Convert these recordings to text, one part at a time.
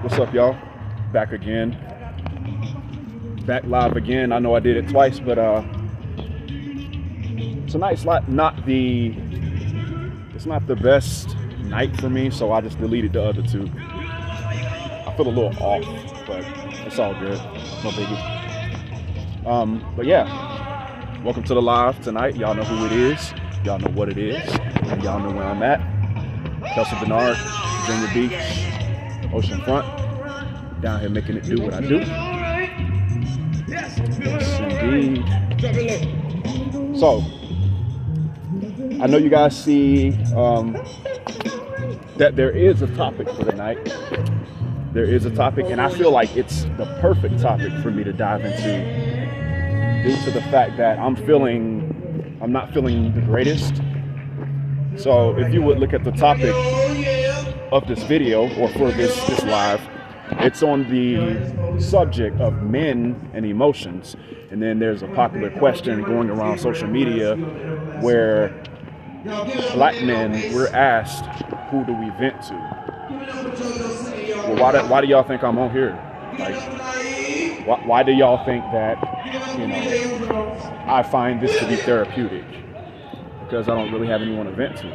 What's up, y'all? Back again. Back live again. I know I did it twice, but tonight's not the best night for me, so I just deleted the other two. I feel a little off, but it's all good. No biggie. But yeah, welcome to the live tonight. Y'all know who it is. Y'all know what it is. And y'all know where I'm at. Kelsey-Bernard, Virginia Beach, oceanfront. Down here making it do what I do. Yes, indeed. So, I know you guys see that there is a topic for the night. There is a topic, and I feel like it's the perfect topic for me to dive into due to the fact that I'm not feeling the greatest. So if you would look at the topic of this video, or for this live, it's on the subject of men and emotions. And then there's a popular question going around social media where black men, we're asked, who do we vent to? Well, why do y'all think I'm on here? Like, why do y'all think that, I find this to be therapeutic? Because I don't really have anyone to vent to.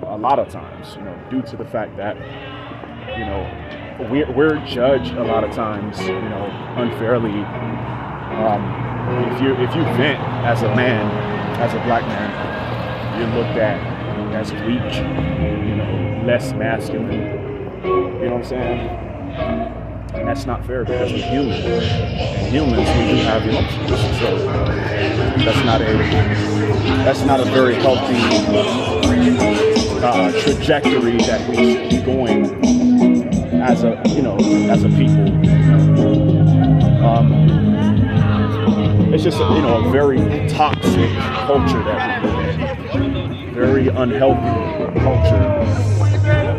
A lot of times, due to the fact that, we're judged a lot of times, unfairly. If you vent as a man, as a black man, you're looked at as weak, less masculine. You know what I'm saying? And that's not fair because we're human. And humans, we do have emotions. So that's not a very healthy trajectory that we should be going as a people. It's just a very toxic culture that we live in. Very unhealthy culture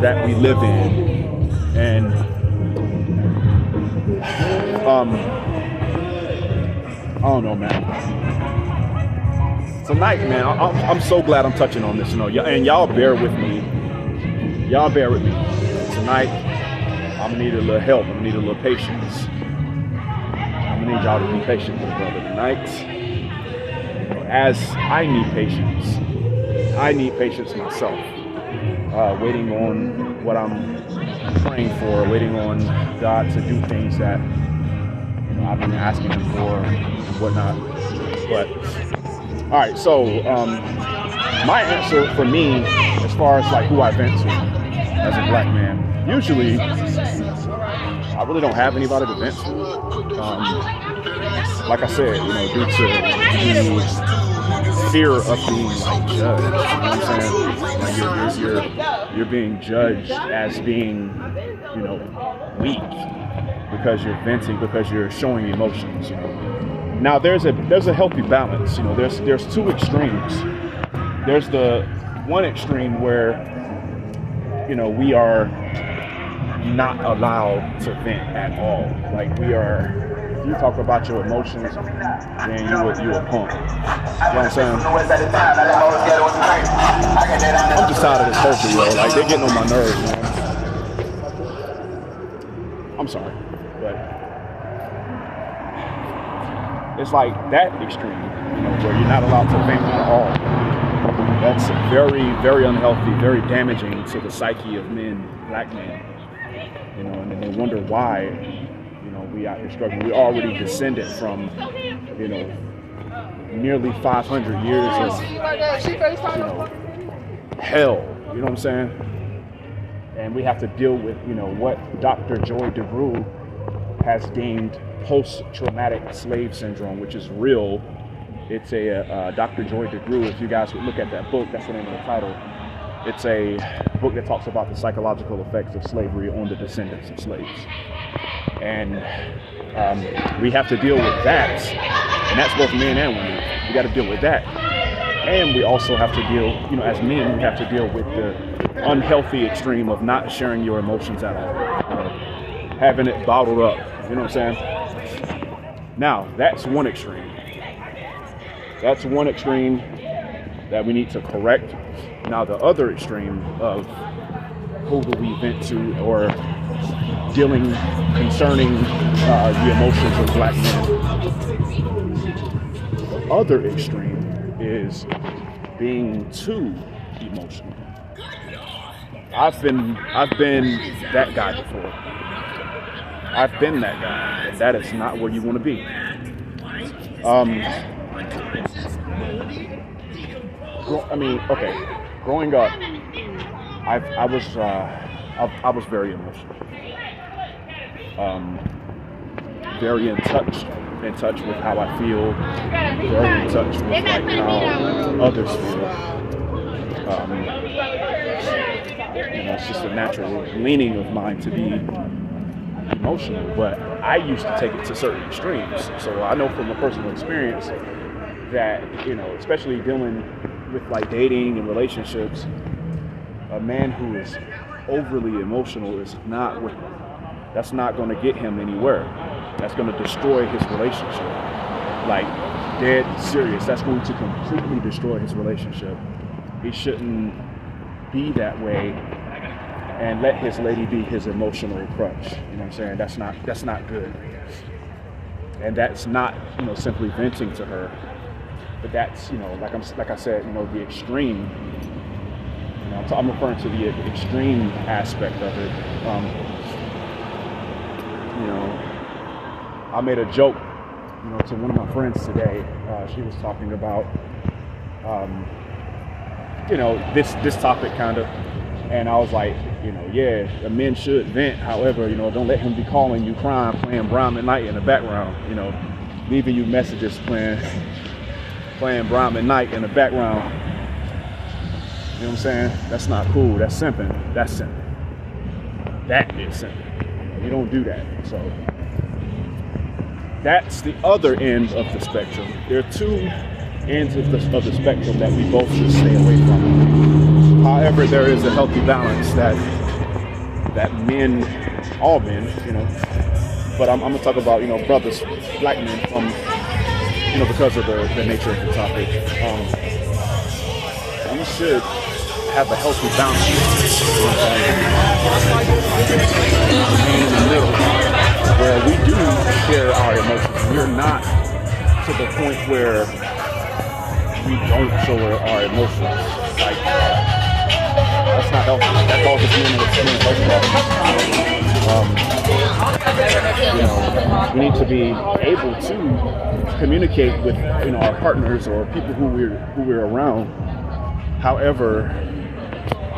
that we live in. And I don't know, man. Tonight, man, I'm so glad I'm touching on this, and y'all bear with me. Y'all bear with me. Tonight, I'm gonna need a little help. I'm gonna need a little patience. I'm gonna need y'all to be patient with brother tonight. As I need patience myself. Waiting on what I'm praying for, waiting on God to do things that I've been asking Him for and whatnot. But all right, so my answer for me, as far as like who I vent to as a black man, usually I really don't have anybody to vent to. Like I said, due to the fear of being like judged. You know what I'm saying? Like you're being judged as being, weak because you're venting, because you're showing emotions. Now there's a healthy balance. There's two extremes. There's the one extreme where we are not allowed to vent at all. Like we are. If you talk about your emotions, then you a punk. You know what I'm saying? I'm just tired of this culture, yo. Like they're getting on my nerves, man. I'm sorry, but it's like that extreme, where you're not allowed to vent at all. That's very, very unhealthy, very damaging to the psyche of men, black men. And then they wonder why, we out here struggling. We already descended from, nearly 500 years of, hell. You know what I'm saying? And we have to deal with, what Dr. Joy DeGruy has deemed post-traumatic slave syndrome, which is real. It's a Dr. Joy DeGruy. If you guys would look at that book, that's the name of the title. It's a book that talks about the psychological effects of slavery on the descendants of slaves. And we have to deal with that. And that's both men and women. We got to deal with that. And we also have to deal, as men, we have to deal with the unhealthy extreme of not sharing your emotions at all. Having it bottled up. You know what I'm saying? Now, that's one extreme. That's one extreme that we need to correct. Now, the other extreme of who do we vent to, or dealing concerning the emotions of black men. The other extreme is being too emotional. I've been that guy before. I've been that guy, and that is not where you want to be. Growing up, I was very emotional, very in touch with how I feel, very in touch with like how others feel. It's just a natural leaning of mine to be emotional, but I used to take it to certain extremes. So I know from a personal experience that, especially dealing with like dating and relationships, a man who is overly emotional that's not going to get him anywhere. That's going to destroy his relationship. Like, dead serious. That's going to completely destroy his relationship. He shouldn't be that way and let his lady be his emotional crutch. You know what I'm saying? That's not good. And that's not, simply venting to her, but that's, like I said, the extreme. I'm referring to the extreme aspect of it. I made a joke, to one of my friends today. She was talking about, this topic kind of, and I was like, yeah, men should vent. However, don't let him be calling you crying, playing Brahmin Night in the background, leaving you messages playing Brahmin Night in the background. You know what I'm saying? That's not cool. That's simping. That's simping. That is simping. You don't do that. So that's the other end of the spectrum. There are two ends of the spectrum that we both should stay away from. However, there is a healthy balance that men, all men, but I'm gonna talk about, brothers, black men, because of the nature of the topic. We should have a healthy balance. In the middle, where we do share our emotions. We're not to the point where we don't show our emotions. Like, that's not healthy. That causes being we need to be able to communicate with our partners or people who we're around. However,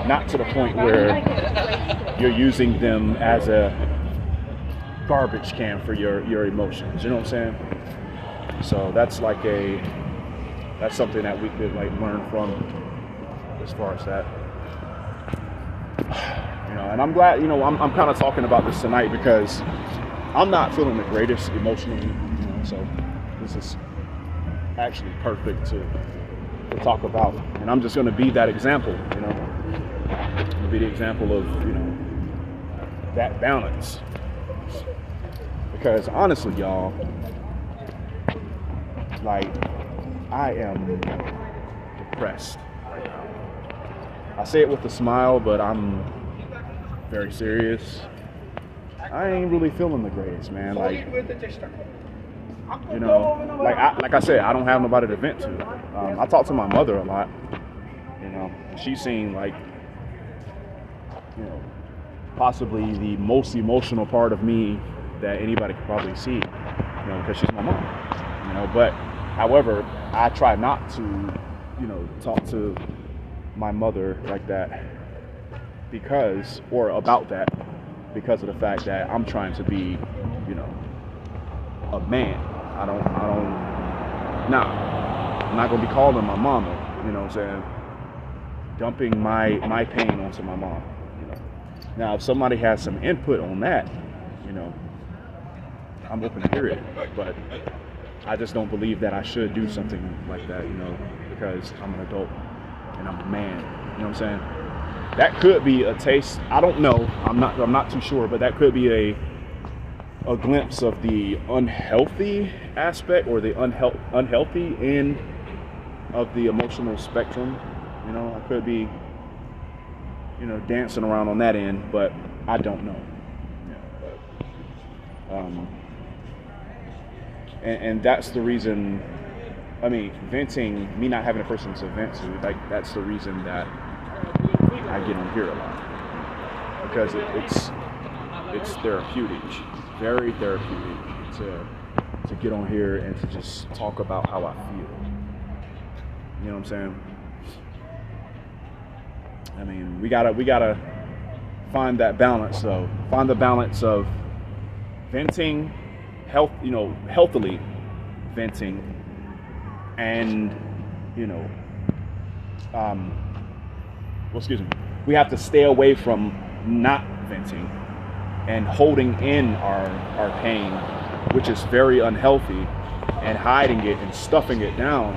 not to the point where you're using them as a garbage can for your emotions. You know what I'm saying? So that's something that we could learn from as far as that. And I'm glad, I'm kind of talking about this tonight because I'm not feeling the greatest emotionally, so this is actually perfect to talk about. And I'm just going to be that example, I'm going to be the example of, that balance. Because honestly, y'all, I am depressed right now. I say it with a smile, but I'm very serious. I ain't really feeling the greatest, man. Like I said, I don't have nobody to vent to. I talk to my mother a lot. She seemed like, possibly the most emotional part of me that anybody could probably see, because she's my mom. But however, I try not to, talk to my mother like that because of the fact that I'm trying to be, a man. I'm not gonna be calling my mama, you know what I'm saying, dumping my pain onto my mom. Now if somebody has some input on that, I'm open to hear it, but I just don't believe that I should do something like that, because I'm an adult and I'm a man. You know what I'm saying? That could be a taste. I don't know. I'm not too sure, but that could be a glimpse of the unhealthy aspect or the unhealthy end of the emotional spectrum. I could be, dancing around on that end, but I don't know. Um, and that's the reason. I mean, venting, me not having a person to vent to, like that's the reason that I get on here a lot, because it's therapeutic, very therapeutic to get on here and to just talk about how I feel. You know what I'm saying? I mean, we gotta find that balance though. Find the balance of venting, healthily venting, and we have to stay away from not venting and holding in our pain, which is very unhealthy, and hiding it and stuffing it down.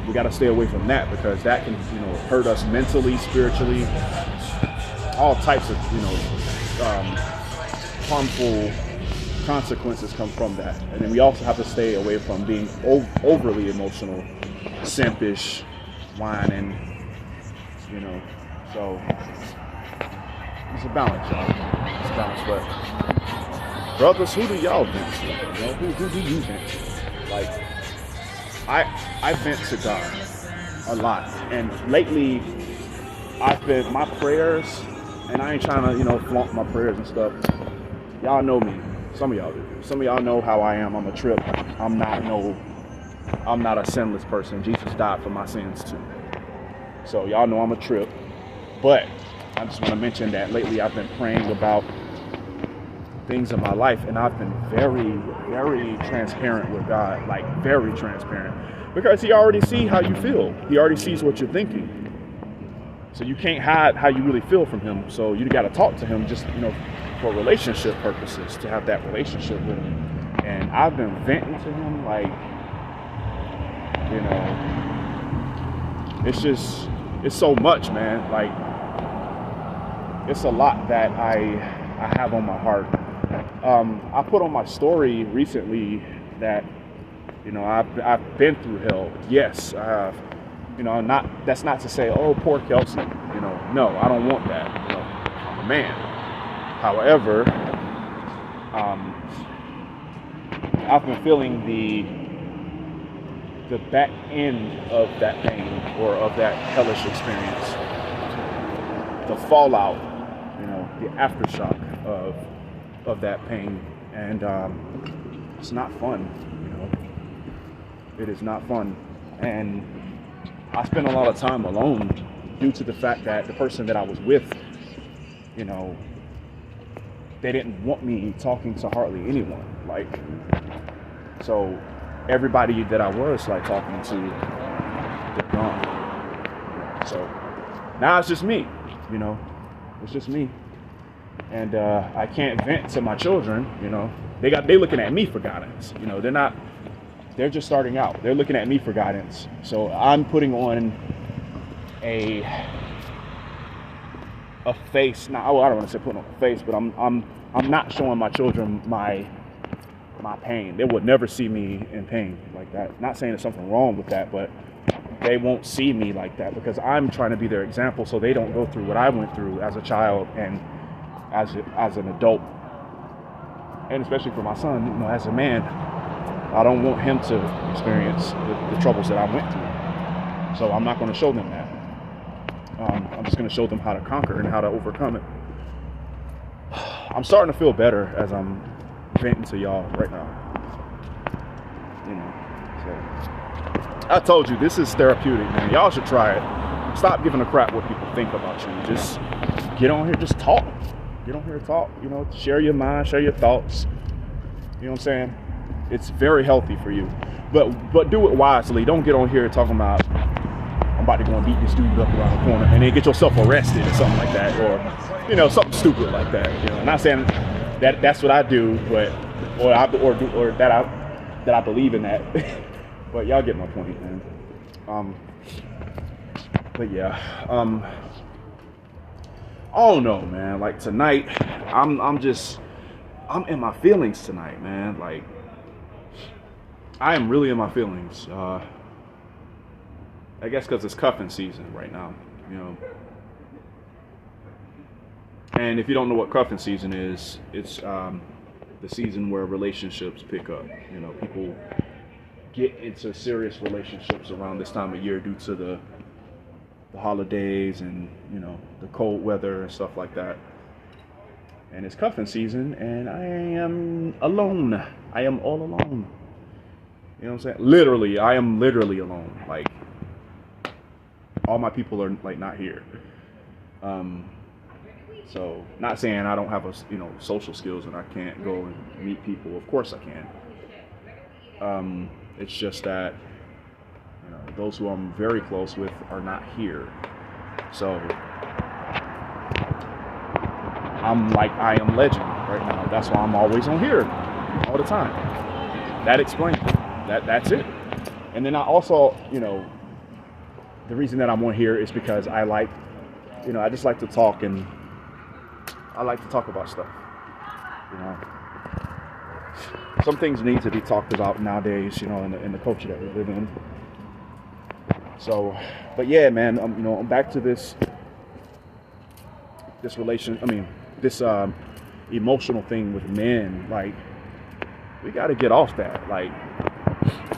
We got to stay away from that, because that can hurt us mentally, spiritually, all types of harmful consequences come from that. And then we also have to stay away from being overly emotional, simpish, whining, so it's a balance, y'all. It's a balance. But brothers, who do y'all vent to? Who do you vent to? Like, I vent to God a lot, and lately my prayers, and I ain't trying to flaunt my prayers and stuff. Y'all know me. Some of y'all do. Some of y'all know how I am. I'm a trip. I'm not a sinless person. Jesus died for my sins too. So y'all know I'm a trip. But I just want to mention that lately I've been praying about things in my life, and I've been very, very transparent with God, like very transparent, because He already sees how you feel. He already sees what you're thinking. So you can't hide how you really feel from Him. So you got to talk to Him, just for relationship purposes, to have that relationship with Him. And I've been venting to Him, like, it's so much, man. Like, it's a lot that I have on my heart. I put on my story recently that I've been through hell. Yes, I have. That's not to say, oh, poor Kelsey. No, I don't want that. I'm a man. However, I've been feeling the back end of that pain, or of that hellish experience, the fallout, the aftershock of that pain, and it's not fun. It is not fun, and I spent a lot of time alone due to the fact that the person that I was with, they didn't want me talking to hardly anyone. Like, so everybody that I was talking to, they're gone. So now it's just me, it's just me. And I can't vent to my children, they looking at me for guidance. They're just starting out. They're looking at me for guidance. So I'm putting on a face. Now, I don't want to say putting on a face, but I'm not showing my children my pain. They would never see me in pain like that. Not saying there's something wrong with that, but they won't see me like that, because I'm trying to be their example, so they don't go through what I went through as a child and as an adult, and especially for my son, as a man. I don't want him to experience the troubles that I went through. So I'm not going to show them that. I'm just going to show them how to conquer and how to overcome it. I'm starting to feel better as I'm venting to y'all right now. So I told you, this is therapeutic, man. Y'all should try it. Stop giving a crap what people think about you. Just get on here, just talk. Get on here and talk. Share your mind, share your thoughts. You know what I'm saying? It's very healthy for you, but do it wisely. Don't get on here talking about, I'm about to go and beat this dude up around the corner, and then get yourself arrested or something like that, or something stupid like that. I'm not saying that's what I do, but or that I believe in that. But y'all get my point, man. But yeah, I don't know, man. Like tonight, I'm in my feelings tonight, man. Like, I am really in my feelings. I guess because it's cuffing season right now, And if you don't know what cuffing season is, it's the season where relationships pick up. You know, people get into serious relationships around this time of year due to the holidays and, you know, the cold weather and stuff like that. And it's cuffing season, and I am alone. I am all alone. You know what I'm saying? Literally, I am literally alone. Like, all my people are like not here. So not saying I don't have social skills and I can't go and meet people. Of course I can. It's just that, you know, those who I'm very close with are not here. So I'm like I am legend right now. That's why I'm always on here all the time. That explains it. That's it. And then I also, you know, the reason that I'm on here is because I like, you know, I just like to talk, and I like to talk about stuff. You know, some things need to be talked about nowadays, you know, in the culture that we live in. So, but yeah, man, you know, I'm back to this emotional thing with men. Like, we got to get off that. Like,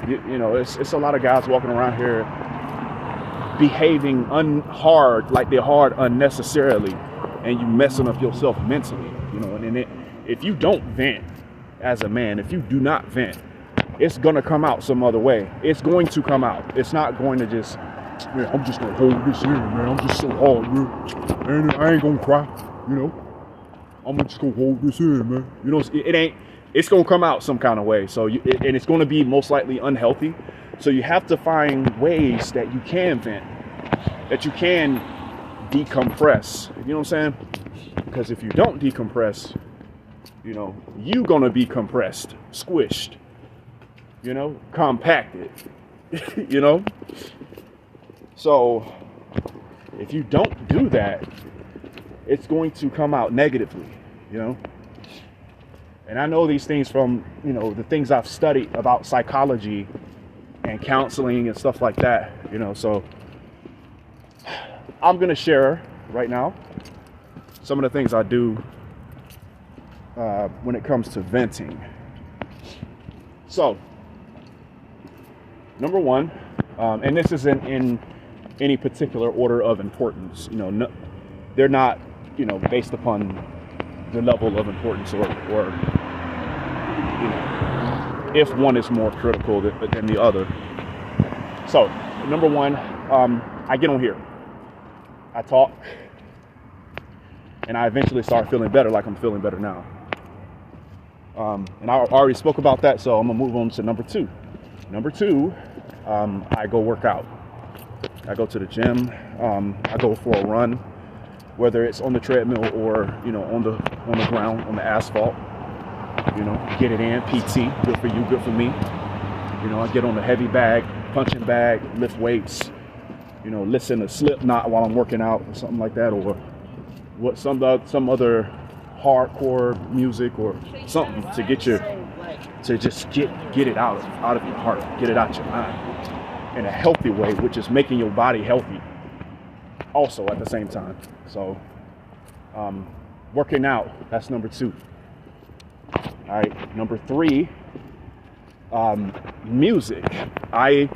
you know, it's a lot of guys walking around here behaving hard, like they're hard unnecessarily, and you messing up yourself mentally, you know. And if you don't vent as a man, if you do not vent, it's gonna come out some other way. It's going to come out. It's not going to just, man, I'm just gonna hold this in, man. I'm just so hard, man. And I ain't gonna cry, you know. I'm just gonna hold this in, man. You know, it ain't. It's gonna come out some kind of way. So, and it's gonna be most likely unhealthy. So you have to find ways that you can vent, that you can decompress. You know what I'm saying? Because if you don't decompress, you know, you're gonna be compressed, squished, you know, compacted, you know? So if you don't do that, it's going to come out negatively, you know? And I know these things from, you know, the things I've studied about psychology and counseling and stuff like that, you know. So I'm gonna share right now some of the things I do when it comes to venting. So, number one, and this isn't in any particular order of importance, you know, no, they're not, you know, based upon the level of importance or you know, if one is more critical than the other. So, number one, I get on here, I talk, and I eventually start feeling better, like I'm feeling better now. And I already spoke about that, so I'm gonna move on to number two. Number two, I go work out. I go to the gym. I go for a run, whether it's on the treadmill or, you know, on the ground, on the asphalt. You know, get it in. PT, good for you, good for me. You know, I get on the heavy bag, punching bag, lift weights. You know, listen to Slipknot while I'm working out or something like that, or what some other hardcore music or something to get to just get it out of your heart, get it out your mind in a healthy way, which is making your body healthy also at the same time. So working out, that's number two. All right, number three, music. I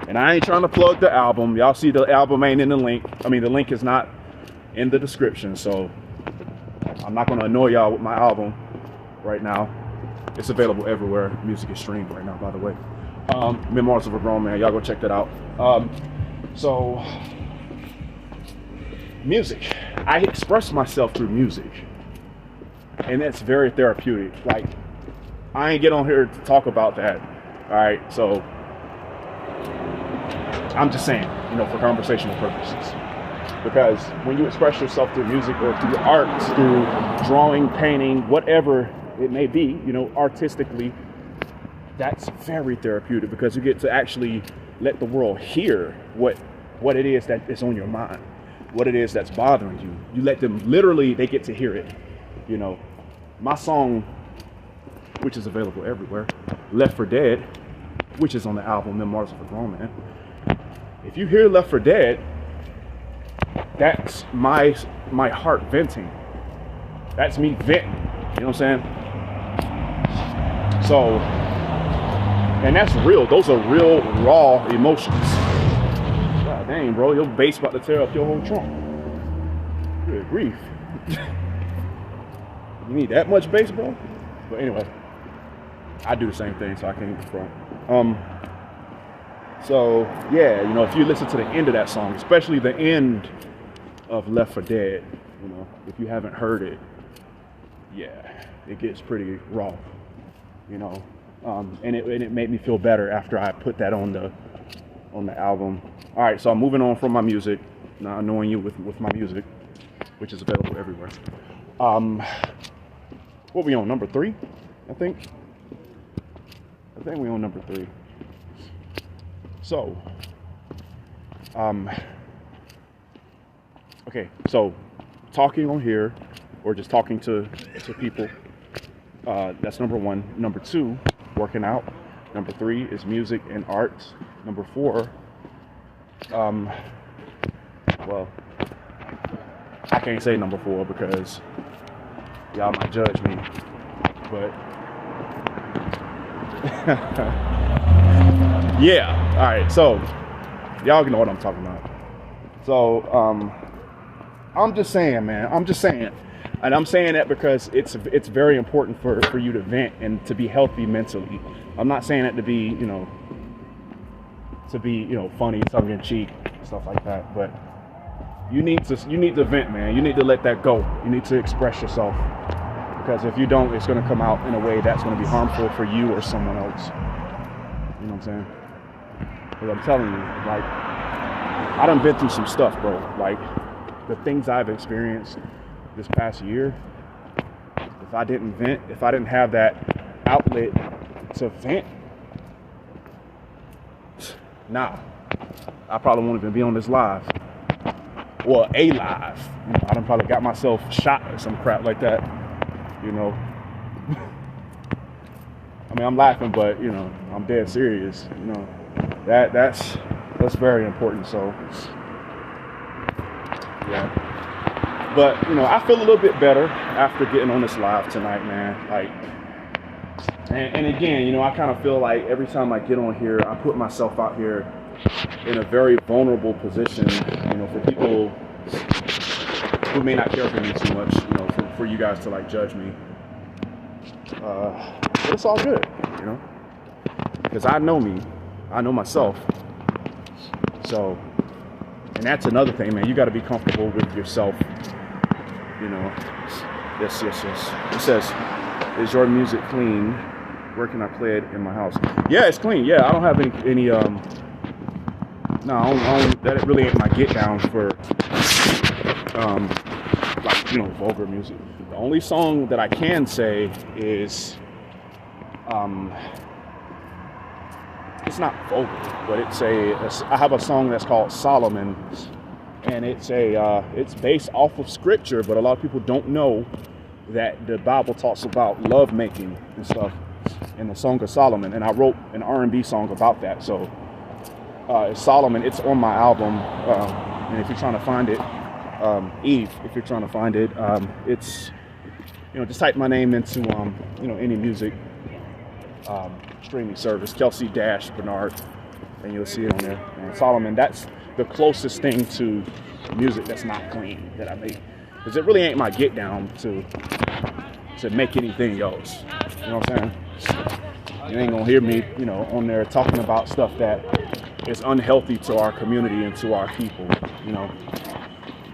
ain't trying to plug the album. Y'all see the album ain't in the link. I mean, the link is not in the description, so I'm not going to annoy y'all with my album right now. It's available everywhere. Music is streamed right now, by the way. Memoirs of a Grown Man. Y'all go check that out. So, music. I express myself through music. And that's very therapeutic. Like, I ain't get on here to talk about that. All right, so I'm just saying, you know, for conversational purposes. Because when you express yourself through music or through art, through drawing, painting, whatever it may be, you know, artistically, that's very therapeutic because you get to actually let the world hear what it is that is on your mind, what it is that's bothering you. You let them literally, they get to hear it. You know, my song, which is available everywhere, Left for Dead, which is on the album Memoirs of a Grown Man. If you hear Left for Dead, that's my heart venting. That's me venting. You know what I'm saying? So, and that's real. Those are real, raw emotions. God dang, bro, your bass about to tear up your whole trunk. Good grief. You need that much bass, bro? But anyway, I do the same thing, so I can't front. So, yeah, you know, if you listen to the end of that song, especially the end of Left for Dead, you know, if you haven't heard it, yeah, it gets pretty raw, you know. And it made me feel better after I put that on the album. All right, so I'm moving on from my music, now annoying you with my music, which is available everywhere. What we on, number 3? I think we on number 3. So, okay, so talking on here or just talking to people, that's number 1. Number 2, working out. Number 3 is music and art. Number 4, well, I can't say number 4 because y'all might judge me, but yeah, all right, so y'all know what I'm talking about. So I'm just saying, man, and I'm saying that because it's very important for you to vent and to be healthy mentally. I'm not saying that to be, you know, funny, tongue in cheek, stuff like that, but you need to vent, man. You need to let that go. You need to express yourself, because if you don't, it's going to come out in a way that's going to be harmful for you or someone else. You know what I'm saying? Because I'm telling you, like, I done been through some stuff, bro. Like, the things I've experienced this past year, if I didn't vent, if I didn't have that outlet to vent, nah, I probably won't even be on this live. Well, a live. You know, I done probably got myself shot or some crap like that, you know. I mean, I'm laughing, but, you know, I'm dead serious, you know. That's very important, so, yeah. But, you know, I feel a little bit better after getting on this live tonight, man. Like, and again, you know, I kind of feel like every time I get on here, I put myself out here in a very vulnerable position, you know, for people who may not care for me too much, you know, for you guys to, like, judge me. But it's all good, you know, because I know me. I know myself. So, and that's another thing, man. You got to be comfortable with yourself. You know, yes. It says, "Is your music clean? Where can I play it in my house?" Yeah, it's clean. Yeah, I don't have any no, I don't, that really ain't my get down for, like, you know, vulgar music. The only song that I can say is, it's not vulgar, but I have a song that's called Solomon, and it's based off of scripture, but a lot of people don't know that the Bible talks about love making and stuff in the Song of Solomon, and I wrote an R&B song about that. So it's Solomon. It's on my album, and if you're trying to find it, Eve, if you're trying to find it, it's, you know, just type my name into you know, any music streaming service, Kelsey-Bernard, and you'll see it on there. And Solomon, that's the closest thing to music that's not clean that I make, because it really ain't my get down to make anything else. You know what I'm saying? You ain't gonna hear me, you know, on there talking about stuff that is unhealthy to our community and to our people, you know,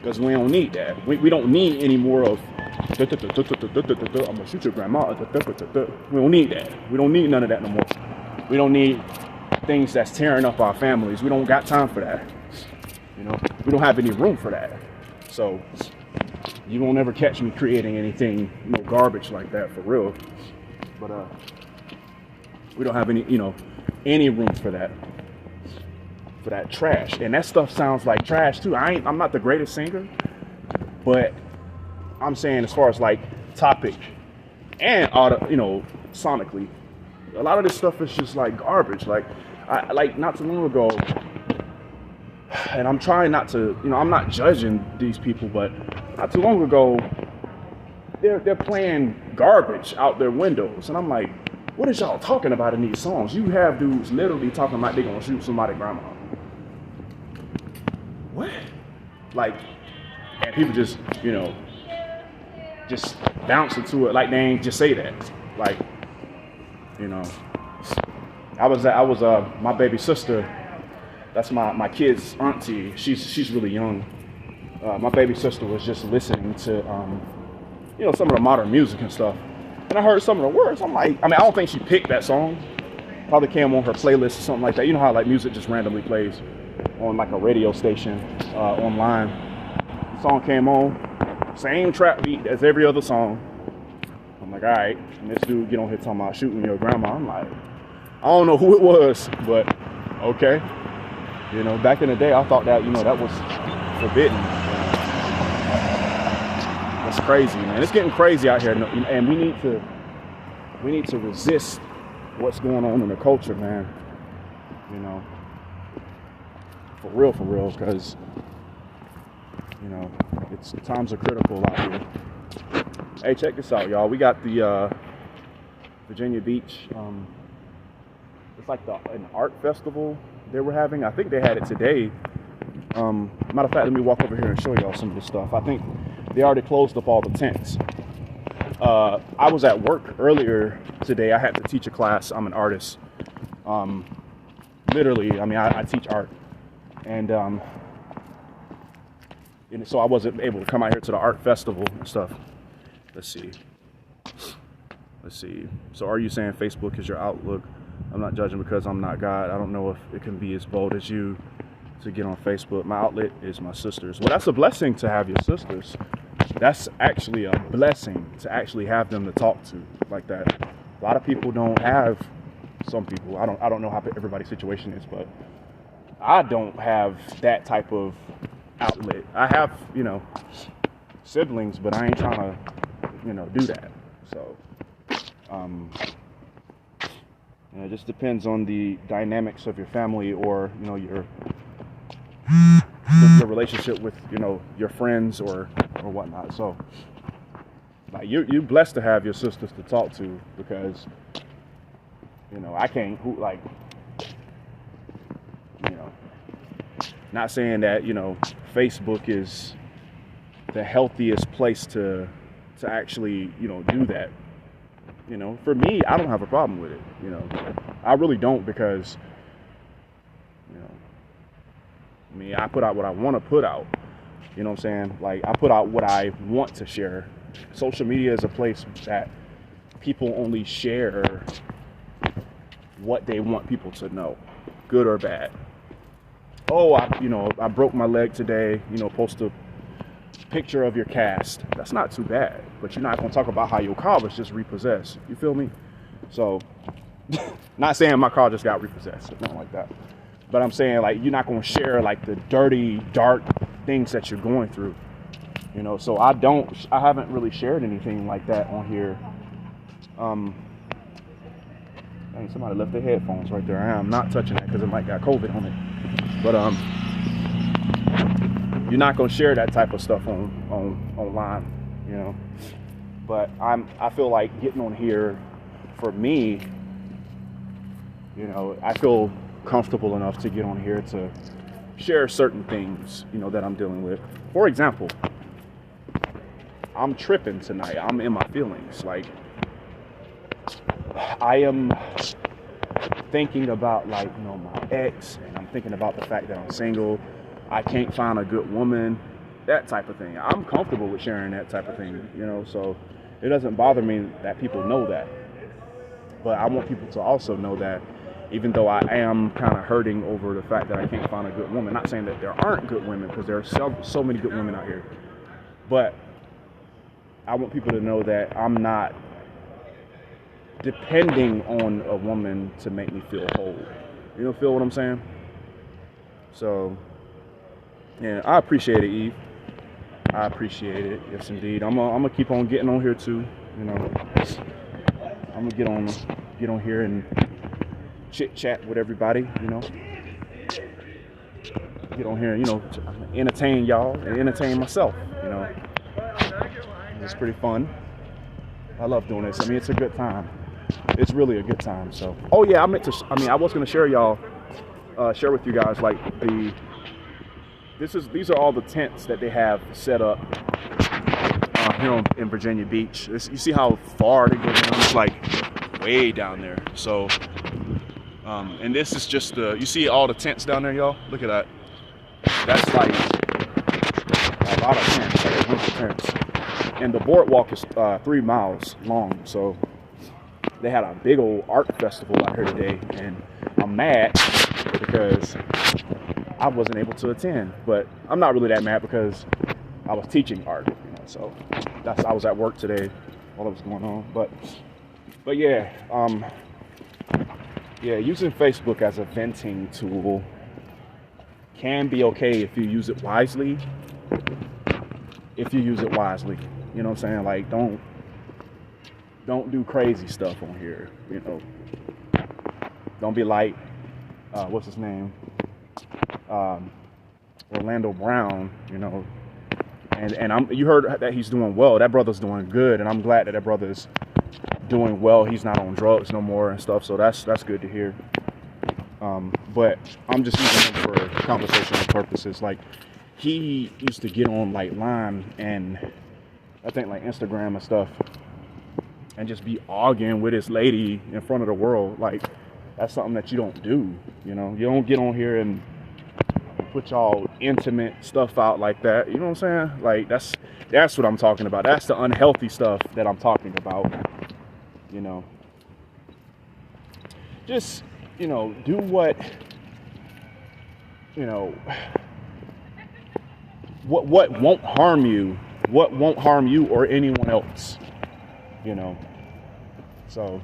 because we don't need that. We don't need any more of I'm gonna shoot your grandma. We don't need that. We don't need none of that no more. We don't need things that's tearing up our families. We don't got time for that. You know, we don't have any room for that. So you won't ever catch me creating anything, no garbage like that, for real. But we don't have any, you know, any room for that trash. And that stuff sounds like trash too. I'm not the greatest singer, but I'm saying, as far as like topic and auto, you know, sonically, a lot of this stuff is just like garbage. Like, like not too long ago, and I'm trying not to, you know, I'm not judging these people, but not too long ago, they're playing garbage out their windows, and I'm like, what is y'all talking about in these songs? You have dudes literally talking like they're gonna shoot somebody's grandma. What? Like, and people just, just bounce into it like they ain't just say that. Like, I was my baby sister. That's my kid's auntie. She's really young. My baby sister was just listening to some of the modern music and stuff, and I heard some of the words. I'm like, I don't think she picked that song. Probably came on her playlist or something like that. You know how like music just randomly plays on like a radio station online. The song came on, same trap beat as every other song. I'm like, all right. And this dude get on here talking about shooting your grandma. I'm like, I don't know who it was, but okay. Back in the day, I thought that that was forbidden. That's crazy, man. It's getting crazy out here, and we need to resist what's going on in the culture, man. For real, because times are critical out here. Hey, check this out, y'all. We got the Virginia Beach. It's like an art festival they were having. I think they had it today. Matter of fact, let me walk over here and show y'all some of this stuff. I think they already closed up all the tents. I was at work earlier today. I had to teach a class. I'm an artist. Literally, I teach art. And so I wasn't able to come out here to the art festival and stuff. Let's see. So are you saying Facebook is your outlook? I'm not judging because I'm not God. I don't know if it can be as bold as you to get on Facebook. My outlet is my sisters. Well, that's a blessing to have your sisters. That's actually a blessing to actually have them to talk to like that. A lot of people don't have, some people, I don't know how everybody's situation is, but I don't have that type of outlet. I have, siblings, but I ain't trying to, do that. So, it just depends on the dynamics of your family or, your relationship with, your friends or whatnot. So, like, you're blessed to have your sisters to talk to because, I can't, not saying that, Facebook is the healthiest place to actually, do that. For me, I don't have a problem with it. I really don't because, I put out what I want to put out. You know what I'm saying? Like, I put out what I want to share. Social media is a place that people only share what they want people to know, good or bad. Oh, I broke my leg today, post a picture of your cast. That's not too bad, but you're not going to talk about how your car was just repossessed. You feel me? So, not saying my car just got repossessed, nothing like that. But I'm saying, like, you're not going to share, like, the dirty, dark things that you're going through. So I haven't really shared anything like that on here. Dang, somebody left their headphones right there. I am not touching that because it might got COVID on it. But you're not gonna share that type of stuff online, But I feel like getting on here, for me, I feel comfortable enough to get on here to share certain things, that I'm dealing with. For example, I'm tripping tonight. I'm in my feelings. Like, I am thinking about, like, my ex, and I'm thinking about the fact that I'm single. I can't find a good woman, that type of thing. I'm comfortable with sharing that type of thing, so it doesn't bother me that people know that. But I want people to also know that even though I am kind of hurting over the fact that I can't find a good woman, not saying that there aren't good women, because there are so many good women out here, but I want people to know that I'm not depending on a woman to make me feel whole. Feel what I'm saying? So, yeah, I appreciate it, Eve. I appreciate it. Yes, indeed. I'm gonna keep on getting on here too. I'm gonna get on here and chit chat with everybody. Get on here and entertain y'all and entertain myself. It's pretty fun. I love doing this. I mean, it's a good time. It's really a good time. So, oh yeah, I was gonna share with you guys like these are all the tents that they have set up here in Virginia Beach. You see how far they go down? It's like way down there. So, and this is just you see all the tents down there, y'all? Look at that. That's like a lot of tents, like a bunch of tents. And the boardwalk is 3 miles long. So they had a big old art festival out here today, and I'm mad because I wasn't able to attend. But I'm not really that mad because I was teaching art, so I was at work today while it was going on. But yeah, using Facebook as a venting tool can be okay if you use it wisely. If you use it wisely, you know what I'm saying? Like, don't do crazy stuff on here, Don't be like, what's his name? Orlando Brown, And you heard that he's doing well. That brother's doing good, and I'm glad that brother's doing well. He's not on drugs no more and stuff, so that's good to hear. But I'm just using him for conversational purposes. Like, he used to get on like Line and I think like Instagram and stuff, and just be arguing with this lady in front of the world. Like, that's something that you don't do. You don't get on here and put y'all intimate stuff out like that. You know what I'm saying? Like, that's what I'm talking about. That's the unhealthy stuff that I'm talking about. Just, do what, what won't harm you, or anyone else, So,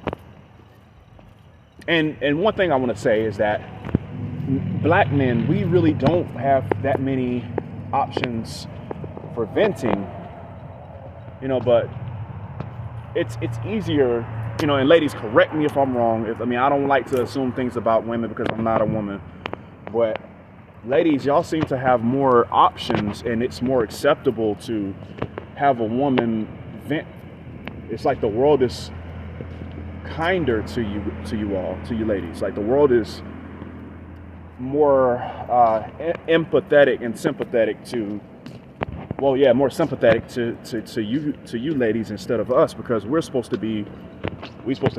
and one thing I want to say is that Black men, we really don't have that many options for venting, but it's easier, and ladies, correct me if I'm wrong. I don't like to assume things about women because I'm not a woman, but ladies, y'all seem to have more options, and it's more acceptable to have a woman vent. It's like the world is kinder to you ladies. Like, the world is more empathetic and sympathetic to, more sympathetic to you ladies instead of us, because we're supposed to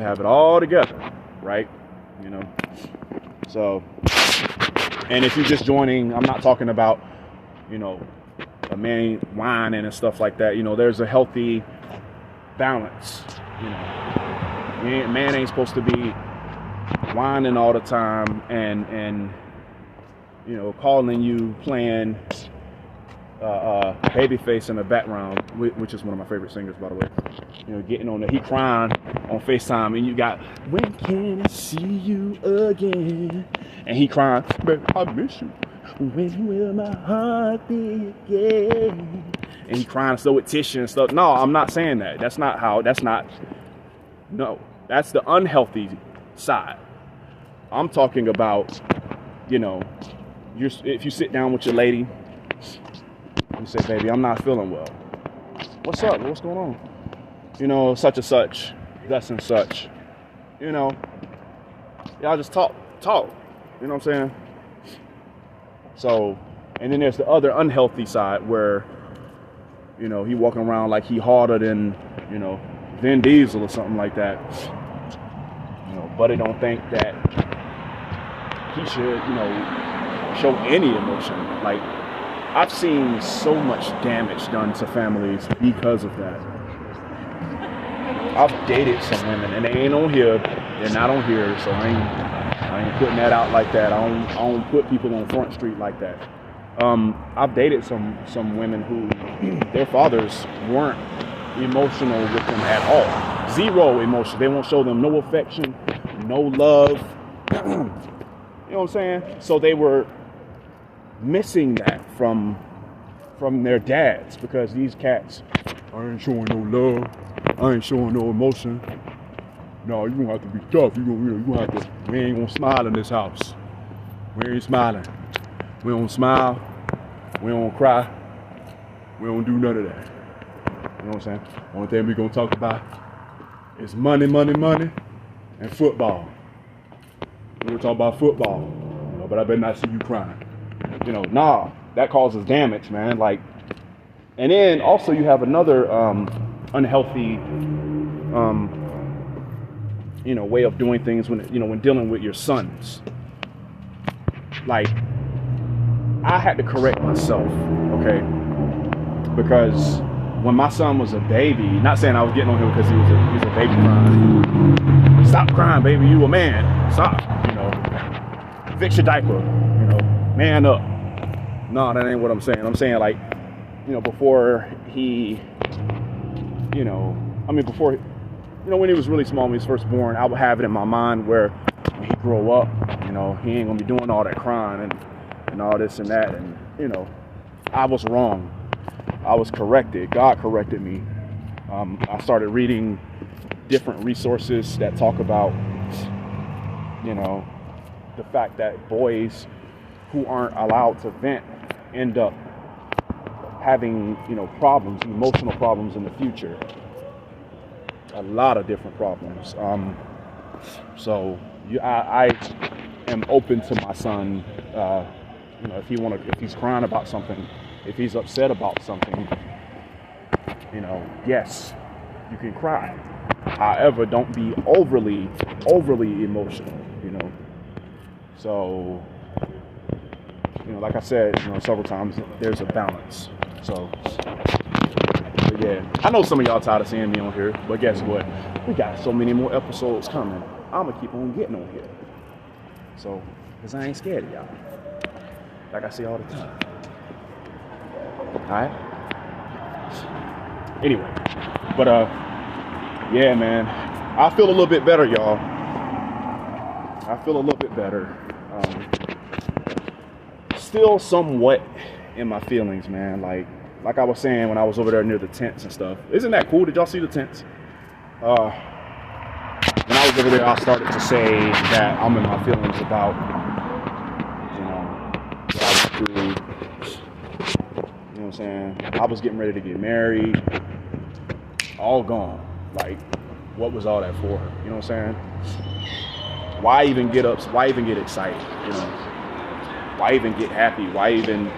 have it all together, right? So, and if you're just joining, I'm not talking about, a man whining and stuff like that. There's a healthy balance. Man ain't supposed to be whining all the time and calling you, playing Babyface in the background, which is one of my favorite singers, by the way. Getting on he crying on FaceTime, and you got, when can I see you again? And he crying, baby, I miss you. When will my heart beat again? And he crying so with tissue and stuff. No, I'm not saying that. No, that's the unhealthy side. I'm talking about, if you sit down with your lady, you say, baby, I'm not feeling well. What's up? What's going on? Such and such, thus and such. Y'all just talk. You know what I'm saying? So, and then there's the other unhealthy side where, he walking around like he harder than, Vin Diesel or something like that. Buddy don't think that he should, show any emotion. Like, I've seen so much damage done to families because of that. I've dated some women, and they ain't on here. They're not on here, so I ain't putting that out like that. I don't put people on Front Street like that. I've dated some women who their fathers weren't emotional with them at all. Zero emotion. They won't show them no affection, no love. You know what I'm saying? So they were missing that from their dads, because these cats, I ain't showing no love, I ain't showing no emotion. No, you're gonna have to be tough. You gonna have to. We ain't gonna smile in this house. We ain't smiling. We don't smile. We don't cry. We don't do none of that. You know what I'm saying? Only thing we gonna talk about It's money, money, money, and football. We were talking about football, but I better not see you crying. Nah, that causes damage, man. Like, and then also you have another unhealthy, way of doing things when dealing with your sons. Like, I had to correct myself, okay? Because when my son was a baby, not saying I was getting on him because he was a baby crying. Stop crying, baby. You a man. Stop. Fix your diaper. Man up. No, that ain't what I'm saying. I'm saying, like, before he, before, when he was really small, when he was first born, I would have it in my mind where when he grow up, he ain't gonna be doing all that crying and all this and that. And, I was wrong. I was corrected. God corrected me. I started reading different resources that talk about, the fact that boys who aren't allowed to vent end up having, problems, emotional problems in the future. A lot of different problems. So I am open to my son. If he's crying about something, if he's upset about something, yes, you can cry. However, don't be overly emotional, So, like I said, several times, there's a balance. So, yeah, I know some of y'all tired of seeing me on here, but guess what? We got so many more episodes coming. I'm gonna keep on getting on here. So, because I ain't scared of y'all. Like I say all the time. Alright? Anyway, but yeah, man, I feel a little bit better, y'all. I feel a little bit better. Still somewhat in my feelings, man. Like I was saying when I was over there near the tents and stuff. Isn't that cool? Did y'all see the tents? When I was over there, I started to say that I'm in my feelings about, what I went through. You know what I'm saying? I was getting ready to get married. All gone. Like, what was all that for? You know what I'm saying? Why even get up? Why even get excited? Why even get happy? Why even,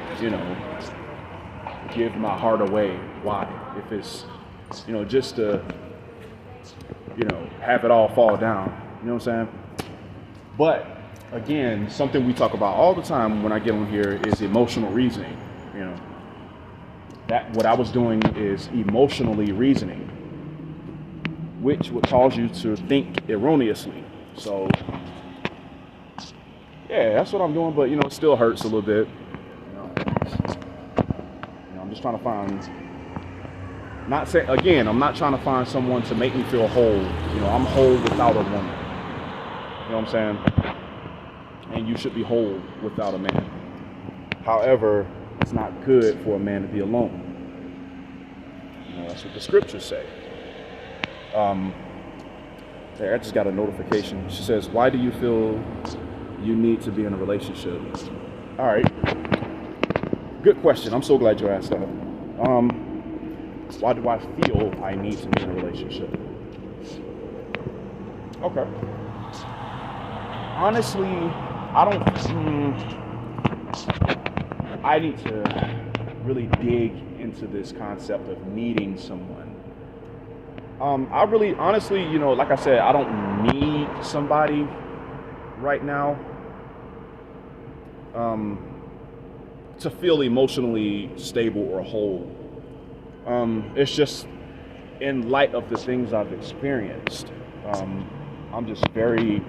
give my heart away? Why? If it's, just to, have it all fall down. You know what I'm saying? But again, something we talk about all the time when I get on here is emotional reasoning. That what I was doing is emotionally reasoning, which would cause you to think erroneously. So, yeah, that's what I'm doing, but, it still hurts a little bit. I'm just trying to find, I'm not trying to find someone to make me feel whole. I'm whole without a woman. You know what I'm saying? And you should be whole without a man. However, it's not good for a man to be alone. That's what the scriptures say. There, I just got a notification. She says, "Why do you feel you need to be in a relationship?" All right. Good question. I'm so glad you asked that. Why do I feel I need to be in a relationship? Okay. Honestly, I need to really dig into this concept of needing someone. I really, honestly, like I said, I don't need somebody right now to feel emotionally stable or whole. It's just in light of the things I've experienced. I'm just very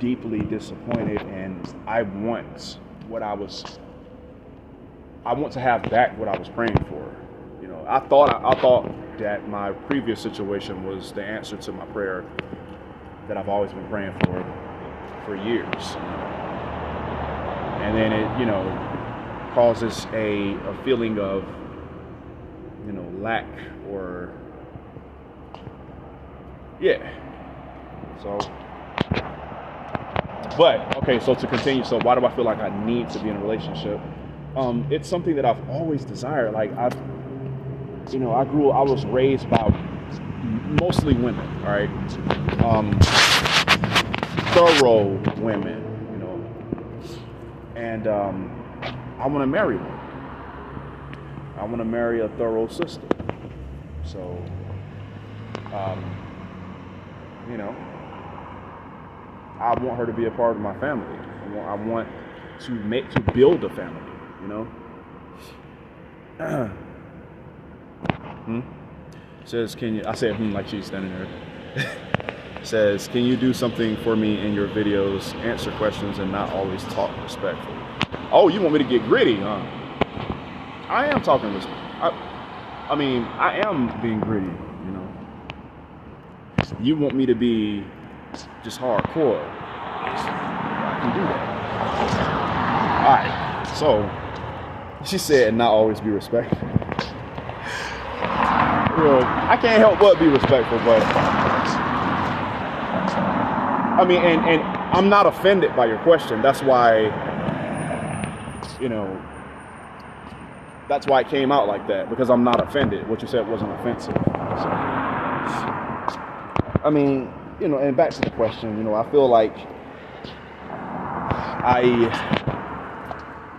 deeply disappointed, and I want to have back what I was praying for. I thought that my previous situation was the answer to my prayer that I've always been praying for years. And then it, causes a feeling of, lack or, yeah. So, but, okay, so to continue, so why do I feel like I need to be in a relationship? It's something that I've always desired. Like, I was raised by, mostly women, all right? Thorough women, you know, and I want to marry one. I want to marry a thorough sister. So, you know, I want her to be a part of my family. I want to build a family, you know. Says, can you? I said, like she's standing there. Says, can you do something for me in your videos? Answer questions and not always talk respectfully. Oh, you want me to get gritty, huh? I am talking respect. I mean, I am being gritty, you know. You want me to be just hardcore. I can do that. All right. So she said, not always be respectful. You know, I can't help but be respectful, but I mean, and I'm not offended by your question. That's why, you know, that's why it came out like that, because I'm not offended. What you said wasn't offensive. So, I mean, you know, and back to the question, you know, I feel like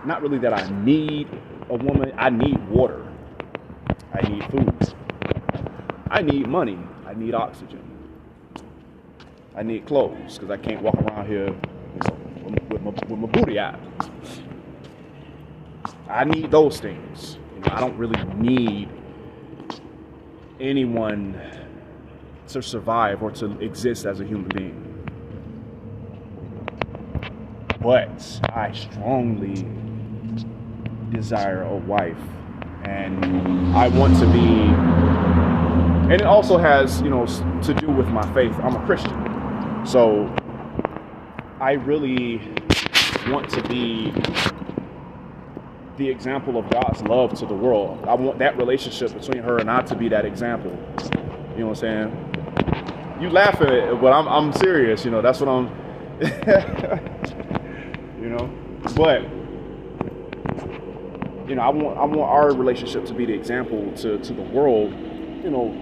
not really that I need a woman. I need water. I need food. I need money. I need oxygen. I need clothes, because I can't walk around here with my booty out. I need those things. You know, I don't really need anyone to survive or to exist as a human being. But I strongly desire a wife, and I want to be, and it also has, you know, to do with my faith. I'm a Christian, so I really want to be the example of God's love to the world. I want that relationship between her and I to be that example. You know what I'm saying? You laugh at it, but I'm serious. You know, that's what I'm. You know, but you know, I want our relationship to be the example to the world. You know,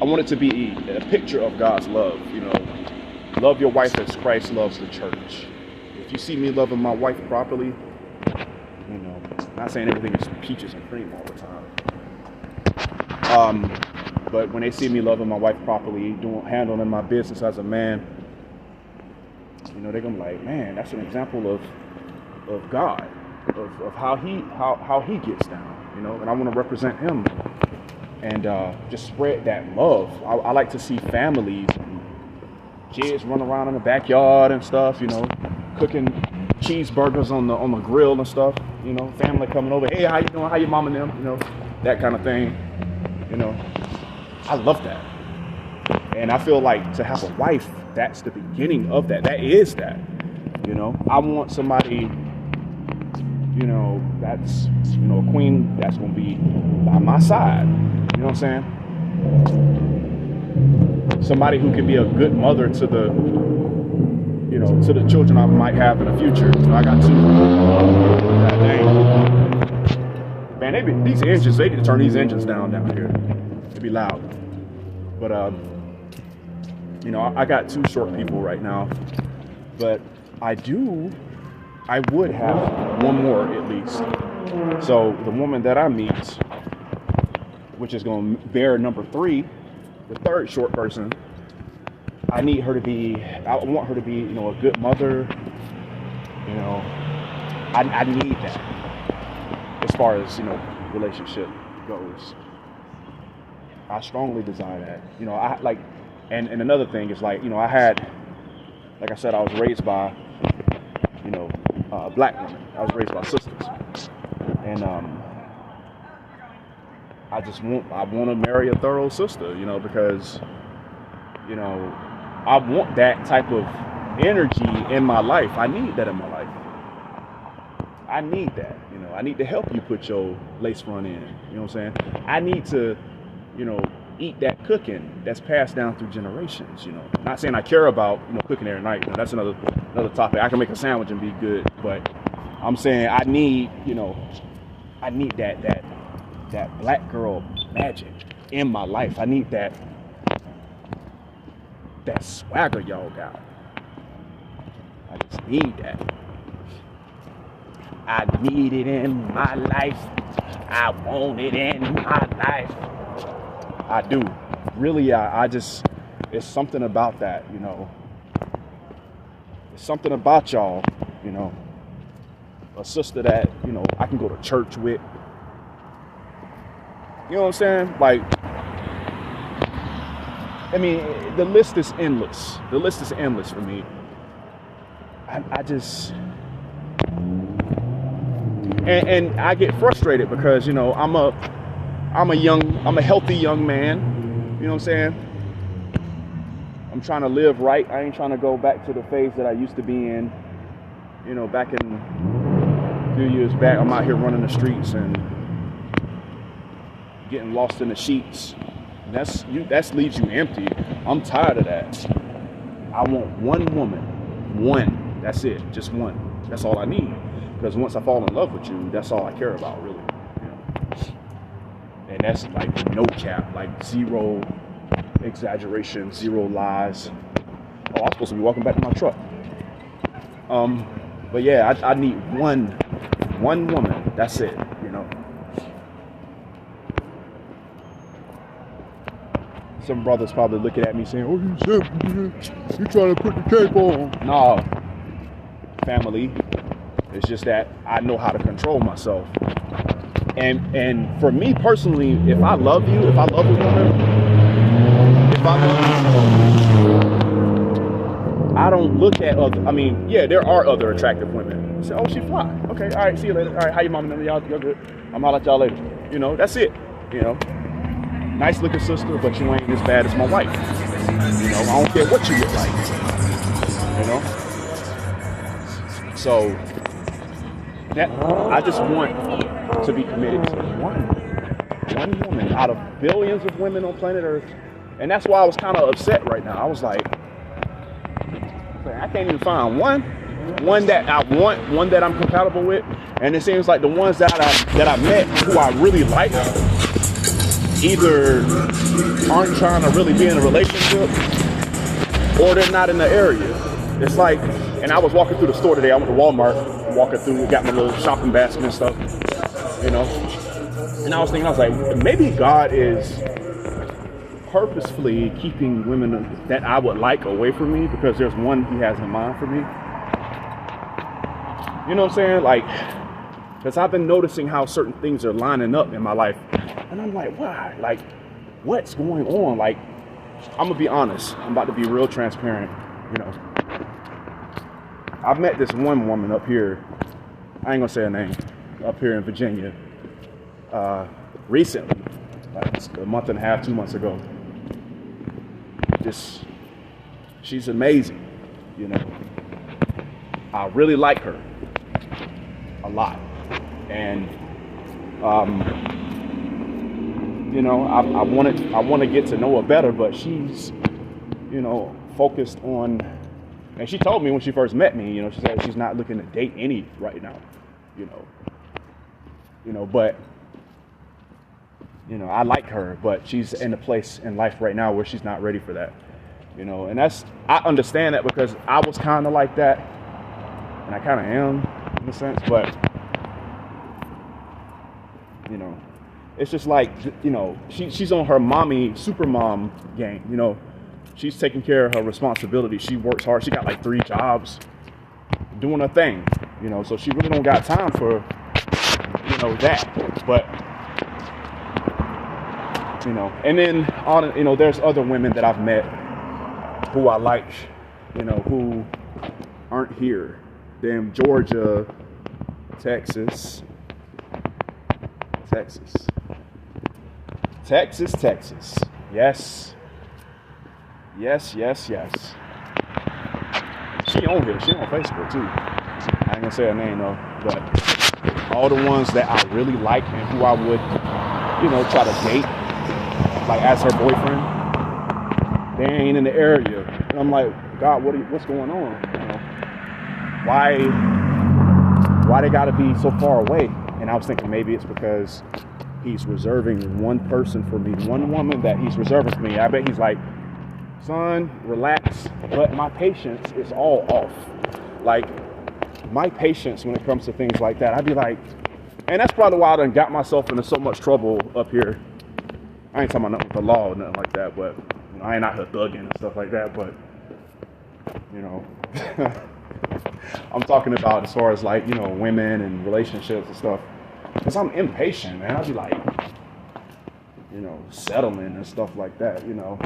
I want it to be a picture of God's love. You know, love your wife as Christ loves the church. If you see me loving my wife properly, you know, not saying everything is peaches and cream all the time. But when they see me loving my wife properly, handling my business as a man, you know, they're gonna be like, man, that's an example of God, of how he gets down, you know. And I want to represent him and just spread that love. I like to see families and kids run around in the backyard and stuff, you know, cooking cheeseburgers on the grill and stuff, you know, family coming over, hey, how you doing, how your mom and them, you know, that kind of thing, you know. I love that. And I feel like to have a wife, that's the beginning of that. That is that, you know. I want somebody, you know, that's, you know, a queen that's going to be by my side, you know what I'm saying? Somebody who can be a good mother to the, you know, to the children I might have in the future. So I got two. God dang. Man, these engines, they need to turn these engines down here. It'd be loud. But, you know, I got two short people right now. But I would have one more at least. So the woman that I meet, which is going to bear number 3, the third short person, I want her to be, you know, a good mother. You know, I need that as far as, you know, relationship goes. I strongly desire that. You know, I like, and another thing is like, you know, like I said, I was raised by, you know, black women. I was raised by sisters. And I want to marry a thorough sister, you know, because, you know, I want that type of energy in my life. I need that in my life. I need that, you know. I need to help you put your lace front in, you know what I'm saying? I need to, you know, eat that cooking that's passed down through generations, you know. Not saying I care about, you know, cooking every night. You know, that's another topic. I can make a sandwich and be good, but I'm saying I need, you know, I need that black girl magic, in my life. I need that swagger y'all got. I just need that. I need it in my life. I want it in my life. I do. Really, I just, it's something about that, you know. It's something about y'all, you know. A sister that, you know, I can go to church with. You know what I'm saying? Like, I mean, the list is endless. The list is endless for me. I just, and I get frustrated because, you know, I'm a healthy young man. You know what I'm saying? I'm trying to live right. I ain't trying to go back to the phase that I used to be in. You know, back in a few years back, I'm out here running the streets and getting lost in the sheets. That leaves you empty. I'm tired of that. I want one woman. One. That's it. Just one. That's all I need. Because once I fall in love with you, that's all I care about, really. You know? And that's like no cap, like zero exaggeration, zero lies. Oh, I'm supposed to be walking back to my truck. But yeah, I need one woman. That's it, you know. Some brothers probably looking at me saying, "Oh, you trying to put the cape on?" Nah, family. It's just that I know how to control myself. And for me personally, if I love you, if I love a woman, I don't look at other. I mean, yeah, there are other attractive women. I say, "Oh, she fly. Okay, all right, see you later. All right, how you mama? Y'all good? I'm holler at y'all later." You know, that's it. You know. Nice looking sister, but you ain't as bad as my wife. You know, I don't care what you look like. You know? So, that I just want to be committed to one woman out of billions of women on planet Earth. And that's why I was kind of upset right now. I was like, I can't even find one that I want, one that I'm compatible with. And it seems like the ones that I met who I really like either aren't trying to really be in a relationship or they're not in the area. It's like, and I was walking through the store today. I went to Walmart, walking through, got my little shopping basket and stuff, you know. And I was thinking, I was like, maybe God is purposefully keeping women that I would like away from me because there's one he has in mind for me. You know what I'm saying? Like, because I've been noticing how certain things are lining up in my life. And I'm like, why? Like, what's going on? Like, I'm going to be honest. I'm about to be real transparent, you know. I've met this one woman up here. I ain't going to say her name. Up here in Virginia. Recently. Like a month and a half, 2 months ago. She's amazing, you know. I really like her. A lot. And, you know, I want to get to know her better, but she's, you know, focused on, and she told me when she first met me, you know, she said she's not looking to date any right now, you know, but, you know, I like her, but she's in a place in life right now where she's not ready for that, you know, and I understand that because I was kind of like that, and I kind of am in a sense, but, you know, it's just like, you know, she's on her mommy, super mom game, you know. She's taking care of her responsibility. She works hard. She got like 3 jobs doing her thing, you know. So she really don't got time for, you know, that. But, you know, and then, you know, there's other women that I've met who I like, you know, who aren't here. They're in Georgia, Texas. Yes. She on here. She on Facebook too. I ain't gonna say her name though, but all the ones that I really like and who I would, you know, try to date, like as her boyfriend, they ain't in the area. And I'm like, God, what's going on? You know, why they gotta be so far away? And I was thinking maybe it's because he's reserving one person for me, one woman that he's reserving for me. I bet he's like, son, relax. But my patience is all off. Like, my patience when it comes to things like that, I'd be like, and that's probably why I done got myself into so much trouble up here. I ain't talking about nothing with the law or nothing like that, but you know, I ain't out here thugging and stuff like that, but you know, I'm talking about as far as like, you know, women and relationships and stuff. Because I'm impatient, man. I'd be like, you know, settling and stuff like that, you know.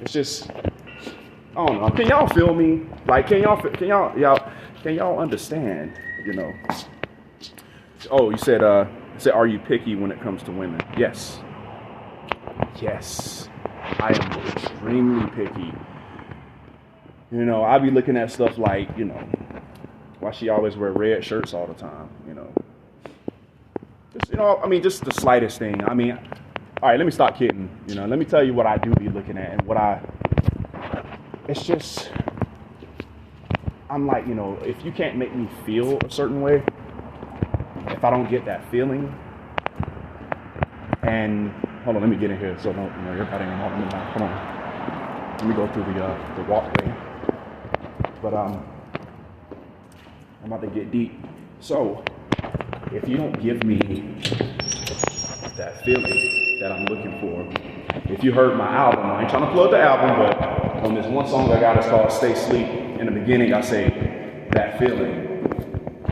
It's just, I don't know. Can y'all feel me? Like, can y'all understand, you know? Oh, you said, are you picky when it comes to women? Yes. Yes. I am extremely picky. You know, I be looking at stuff like, you know, why she always wear red shirts all the time, you know. Just, you know, I mean, just the slightest thing. I mean, all right, let me stop kidding. You know, let me tell you what I do be looking at and it's just, I'm like, you know, if you can't make me feel a certain way, if I don't get that feeling, and hold on, let me get in here so don't, you know, everybody ain't on me now. Hold on. Let me go through the walkway. But I'm about to get deep. So, if you don't give me that feeling that I'm looking for, if you heard my album, I ain't trying to plug the album, but on this one song I got, it's called Stay Sleep. In the beginning, I say, that feeling.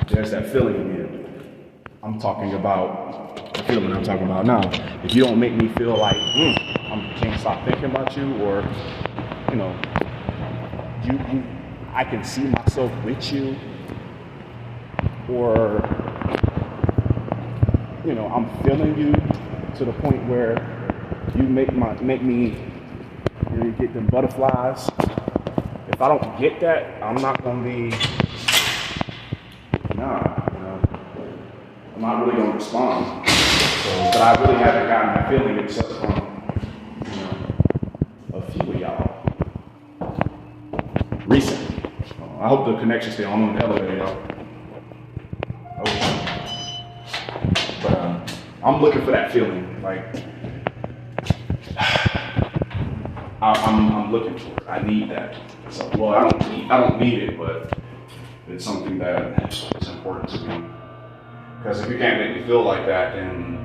There's that feeling again. I'm talking about the feeling I'm talking about now. If you don't make me feel like, I can't stop thinking about you, or, you know, I can see myself with you, or, you know, I'm feeling you to the point where you make me, you know, you get them butterflies. If I don't get that, I'm not gonna be, you know, I'm not really gonna respond. So, but I really haven't gotten that feeling except from, you know, a few of y'all recently. I hope the connection stay on the elevator, y'all. Okay. But I'm looking for that feeling. Like, I'm looking for it. I need that. So, well, I don't need it, but it's something that is important to me. Because if you can't make me feel like that, then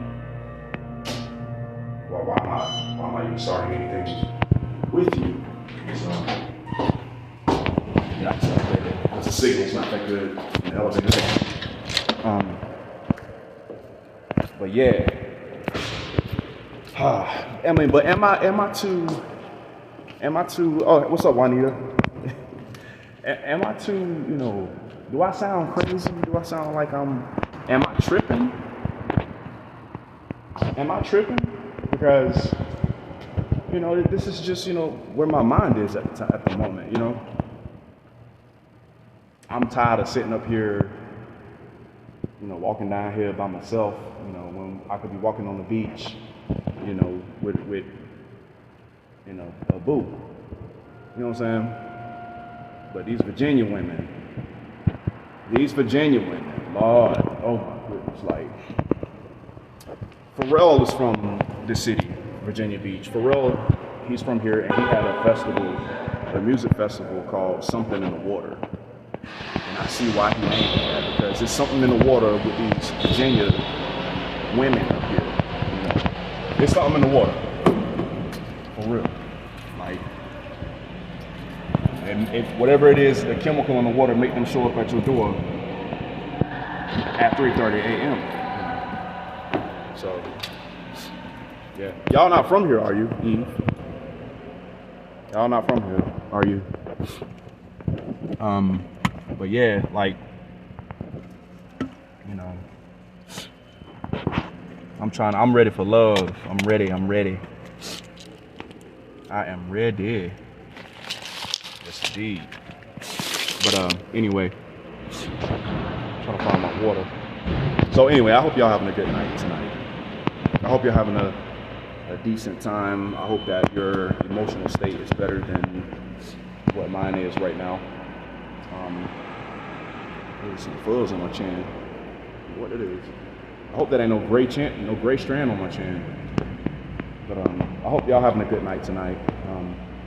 well, why am I even starting anything with you? So, yeah, because the signal's not that good in the elevator. But yeah. I mean, but am I too? Oh, what's up, Juanita? Am I too? You know, do I sound crazy? Do I sound like am I tripping? Am I tripping? Because, you know, this is just, you know, where my mind is at the moment, you know. I'm tired of sitting up here, you know, walking down here by myself, you know, when I could be walking on the beach, you know, with you know, a boo. You know what I'm saying? But these Virginia women, Lord, oh my goodness, like, Pharrell is from the city, Virginia Beach. Pharrell, he's from here, and he had a festival, a music festival called Something in the Water. And I see why he named that, because there's something in the water with these Virginia women up here. You know, there's something in the water, for real. Like, and if whatever it is, the chemical in the water make them show up at your door at 3:30 a.m. So, yeah. Y'all not from here, are you, Eve? Y'all not from here, are you? But yeah, like, you know, I'm ready for love. I'm ready. I am ready. Yes, indeed. But, anyway, trying to find my water. So anyway, I hope y'all having a good night tonight. I hope you're having a decent time. I hope that your emotional state is better than what mine is right now. There's some fuzz on my chin. What it is. I hope that ain't no gray strand on my chin. But I hope y'all having a good night tonight.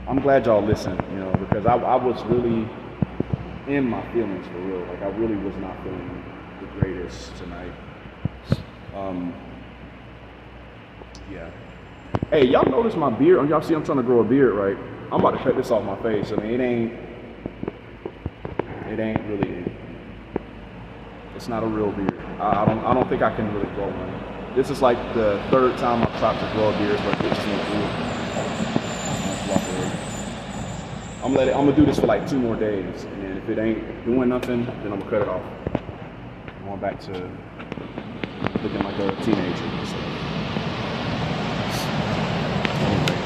I'm glad y'all listened, because I was really in my feelings for real. Like I really was not feeling the greatest tonight. Yeah. Hey, y'all notice my beard? Y'all see I'm trying to grow a beard, right? I'm about to cut this off my face. I mean, it ain't really. It's not a real beard. I don't think I can really grow one. This is like the third time I've tried to grow a beard, but it just won't do it. I'm gonna do this for like 2 more days, and then if it ain't doing nothing, then I'm gonna cut it off. I'm going back to looking like a teenager and stuff. Anyway,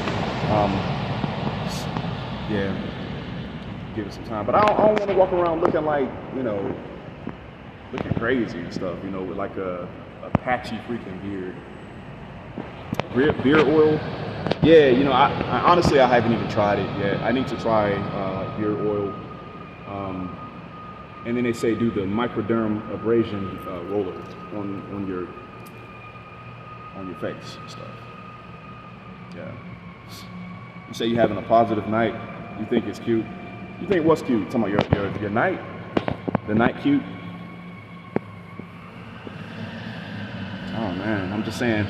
yeah, give it some time. But I don't want to walk around looking like, looking crazy and stuff, with like a patchy freaking beard. Beard oil? Yeah, I honestly, I haven't even tried it yet. I need to try beard oil. And then they say do the microderm abrasion roller on your face and stuff. Yeah. You say you're having a positive night. You think it's cute. You think what's cute? Talking about your night? The night cute? Oh man, I'm just saying,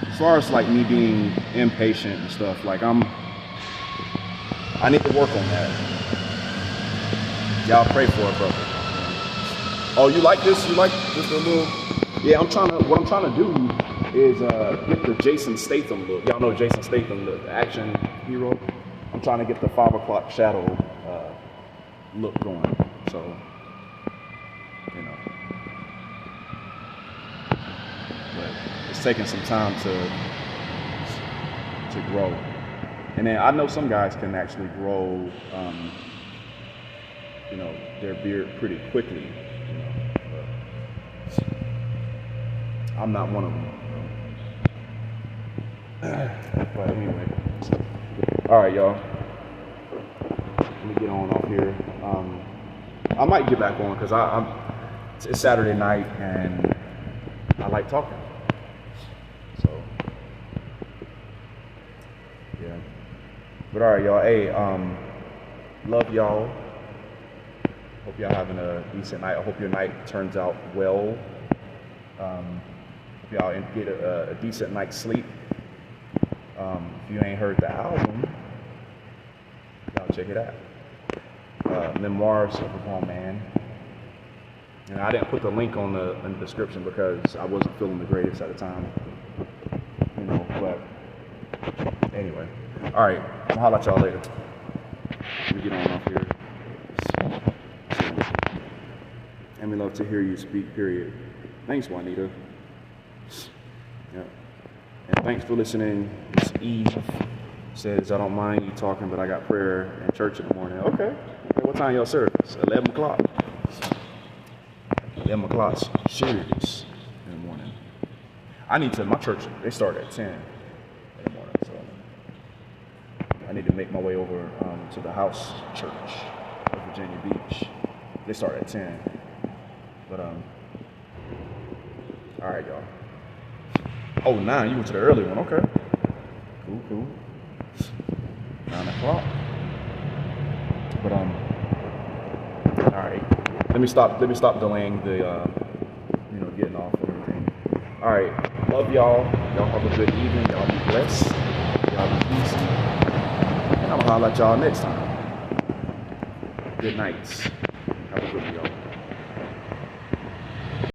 as far as like me being impatient and stuff, like I need to work on that. Y'all pray for it, brother. Oh, you like this? You like this little? Yeah, what I'm trying to do is get the Jason Statham look. Y'all know Jason Statham, the action hero. I'm trying to get the 5 o'clock shadow look going. So, but it's taking some time to grow. And then I know some guys can actually grow, their beard pretty quickly. But I'm not one of them. But anyway, all right, y'all. Let me get on off here. I might get back on because it's Saturday night and I like talking. So yeah. But all right, y'all. Hey, love y'all. Hope y'all having a decent night. I hope your night turns out well. Hope y'all get a decent night's sleep. If you ain't heard the album, y'all check it out. Memoirs of a Grown Man. And I didn't put the link in the description because I wasn't feeling the greatest at the time. But anyway. All right, I'll holler at y'all later. Let me get on off here. And we love to hear you speak, period. Thanks, Juanita. Yeah. And thanks for listening. It's Eve. Says, I don't mind you talking, but I got prayer and church in the morning. Okay. What time y'all service? 11 o'clock. 11 o'clock service in the morning. My church, they start at 10 in the morning, so I need to make my way over to the house church of Virginia Beach. They start at 10. But, all right, y'all. Oh, 9, you went to the early one, okay. Cool. 9 o'clock. But, all right. Let me stop delaying the, getting off and everything. All right. Love y'all. Y'all have a good evening. Y'all be blessed. Y'all be easy. And I'm gonna holler at y'all next time. Good nights.